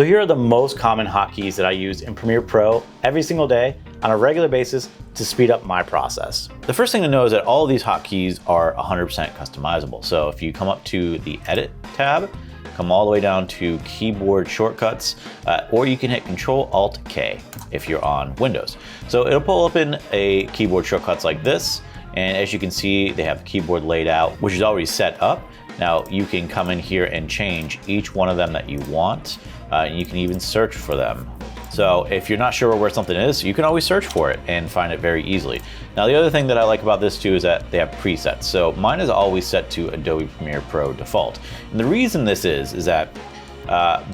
So here are the most common hotkeys that I use in Premiere Pro every single day on a regular basis to speed up my process. The first thing to know is that all of these hotkeys are 100% customizable. So if you come up to the Edit tab, come all the way down to Keyboard Shortcuts, or you can hit Ctrl-Alt-K if you're on Windows. So it'll pull up in a keyboard shortcuts like this, and as you can see, they have the keyboard laid out, which is already set up. Now you can come in here and change each one of them that you want. You can even search for them. So if you're not sure where something is, you can always search for it and find it very easily. Now the other thing that I like about this too is that they have presets. So mine is always set to Adobe Premiere Pro default. And the reason this is that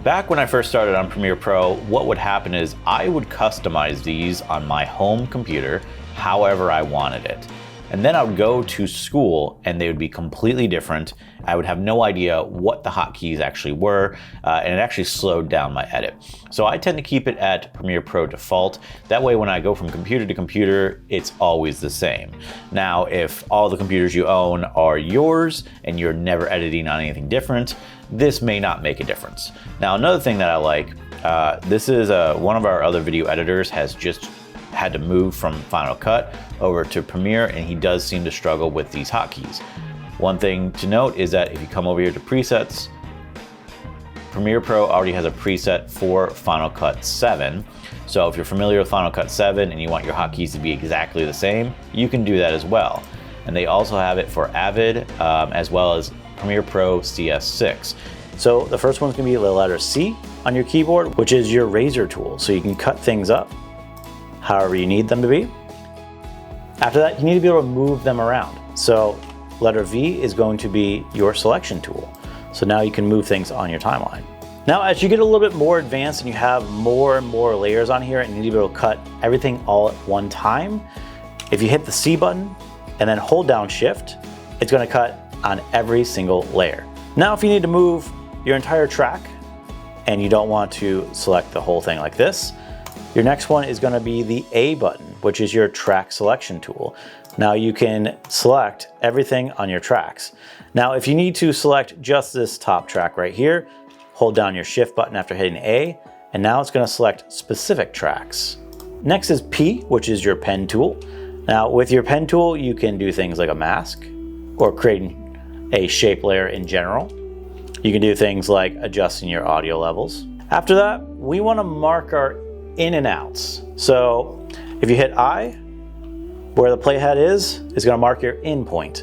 back when I first started on Premiere Pro, what would happen is I would customize these on my home computer however I wanted it. And then I would go to school and they would be completely different. I would have no idea what the hotkeys actually were, and it actually slowed down my edit. So I tend to keep it at Premiere Pro default. That way when I go from computer to computer, it's always the same. Now, if all the computers you own are yours and you're never editing on anything different, this may not make a difference. Now, another thing that I like, this is one of our other video editors has just had to move from Final Cut over to Premiere, and he does seem to struggle with these hotkeys. One thing to note is that if you come over here to presets, Premiere Pro already has a preset for Final Cut 7. So if you're familiar with Final Cut 7 and you want your hotkeys to be exactly the same, you can do that as well. And they also have it for Avid, as well as Premiere Pro CS6. So the first one's gonna be the letter C on your keyboard, which is your razor tool. So you can cut things up however you need them to be. After that, you need to be able to move them around. So letter V is going to be your selection tool. So now you can move things on your timeline. Now, as you get a little bit more advanced and you have more and more layers on here and you need to be able to cut everything all at one time, if you hit the C button and then hold down Shift, it's gonna cut on every single layer. Now, if you need to move your entire track and you don't want to select the whole thing like this, your next one is gonna be the A button, which is your track selection tool. Now you can select everything on your tracks. Now, if you need to select just this top track right here, hold down your Shift button after hitting A, and now it's gonna select specific tracks. Next is P, which is your pen tool. Now with your pen tool, you can do things like a mask or creating a shape layer in general. You can do things like adjusting your audio levels. After that, we wanna mark our in and outs. So if you hit I, where the playhead is gonna mark your in point.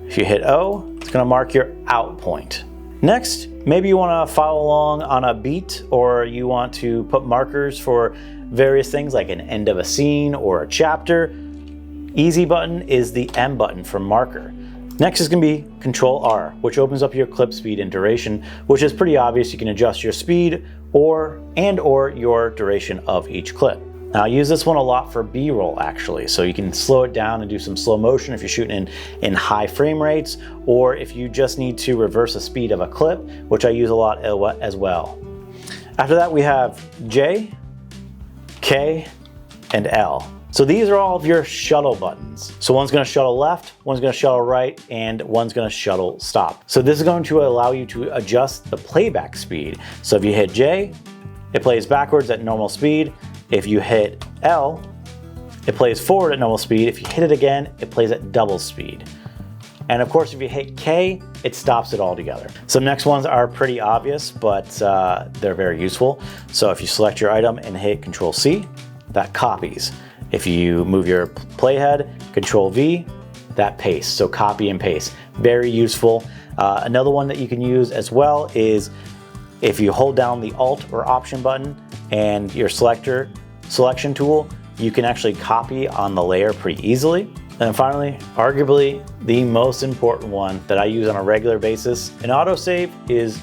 If you hit O, it's gonna mark your out point. Next, maybe you wanna follow along on a beat, or you want to put markers for various things like an end of a scene or a chapter. Easy button is the M button for marker. Next is gonna be Ctrl R, which opens up your clip speed and duration, which is pretty obvious. You can adjust your speed or your duration of each clip. Now I use this one a lot for B-roll actually, so you can slow it down and do some slow motion if you're shooting in high frame rates, or if you just need to reverse the speed of a clip, which I use a lot as well. After that, we have J, K, and L. So these are all of your shuttle buttons. So one's gonna shuttle left, one's gonna shuttle right, and one's gonna shuttle stop. So this is going to allow you to adjust the playback speed. So if you hit J, it plays backwards at normal speed. If you hit L, it plays forward at normal speed. If you hit it again, it plays at double speed. And of course, if you hit K, it stops it altogether. Some next ones are pretty obvious, but they're very useful. So if you select your item and hit Ctrl C, that copies. If you move your playhead, Ctrl V, that pastes. So copy and paste, very useful. Another one that you can use as well is if you hold down the Alt or Option button and your selection tool, you can actually copy on the layer pretty easily. And then finally, arguably the most important one that I use on a regular basis, an autosave is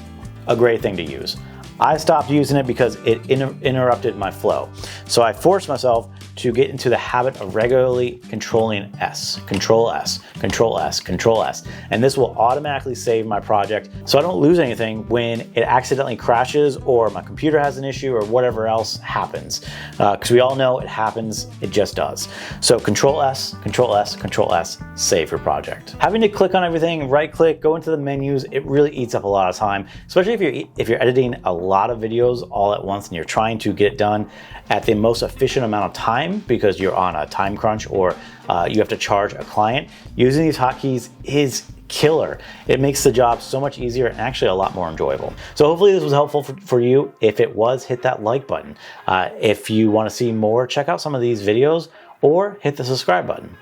a great thing to use. I stopped using it because it interrupted my flow. So I forced myself to get into the habit of regularly controlling S, Control S, Control S, Control S. And this will automatically save my project so I don't lose anything when it accidentally crashes or my computer has an issue or whatever else happens. Because we all know it happens, it just does. So Control S, Control S, Control S, save your project. Having to click on everything, right click, go into the menus, it really eats up a lot of time, especially if you're editing a lot of videos all at once and you're trying to get it done at the most efficient amount of time because you're on a time crunch or you have to charge a client. Using these hotkeys is killer. It makes the job so much easier and actually a lot more enjoyable. So hopefully this was helpful for you. If it was, hit that like button. If you want to see more, check out some of these videos or hit the subscribe button.